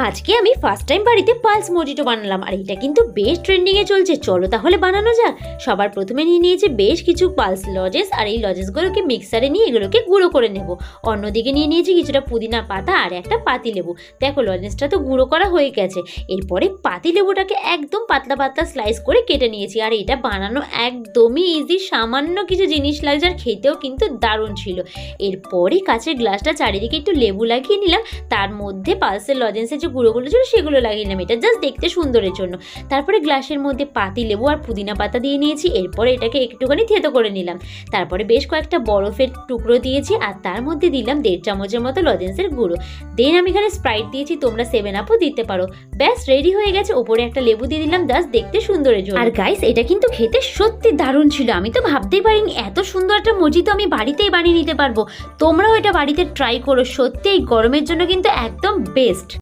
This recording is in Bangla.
আজকে আমি ফার্স্ট টাইম বাড়িতে পালস মজিটো বানালাম, আর এটা কিন্তু বেশ ট্রেন্ডিংয়ে চলছে। চলো তাহলে বানানো যাক। সবার প্রথমে নিয়ে নিয়েছি বেশ কিছু পালস লজেস, আর এই লজেসগুলোকে মিক্সারে নিয়ে এগুলোকে গুঁড়ো করে নেব। অন্যদিকে নিয়ে নিয়েছি কিছুটা পুদিনা পাতা আর একটা পাতি লেবু। দেখো লজেসটা তো গুঁড়ো করা হয়ে গেছে। এরপরে পাতি লেবুটাকে একদম পাতলা পাতলা স্লাইস করে কেটে নিয়েছি। আর এটা বানানো একদমই ইজি, সামান্য কিছু জিনিস লাগছে, আর খেতেও কিন্তু দারুণ ছিল। এরপরে কাঁচের গ্লাসটা চারিদিকে একটু লেবু লাগিয়ে নিলাম, তার মধ্যে পালসের লজেন্সের যে গুঁড়োগুলো ছিল সেগুলো লাগিয়ে নিলাম, এটা জাস্ট দেখতে সুন্দরের জন্য। তারপরে গ্লাসের মধ্যে পাতি লেবু আর পুদিনা পাতা দিয়ে নিয়েছি। এরপরে এটাকে একটুখানি থেতো করে নিলাম। তারপরে বেশ কয়েকটা বরফের টুকরো দিয়েছি, আর তার মধ্যে দিলাম 1.5 চামচের মতো লজেন্সের গুঁড়ো। দেন আমি এখানে স্প্রাইট দিয়েছি, তোমরা 7 আপও দিতে পারো। ব্যাস রেডি হয়ে গেছে। ওপরে একটা লেবু দিয়ে দিলাম জাস্ট দেখতে সুন্দরের জন্য। আর গাইস, এটা কিন্তু খেতে সত্যি দারুণ ছিল। আমি তো ভাবতেই পারিনি এত সুন্দর একটা মজিতো আমি বাড়িতেই বানিয়ে নিতে পারবো। তোমরাও এটা বাড়িতে ট্রাই করো, সত্যি এই গরমের জন্য কিন্তু একদম বেস্ট।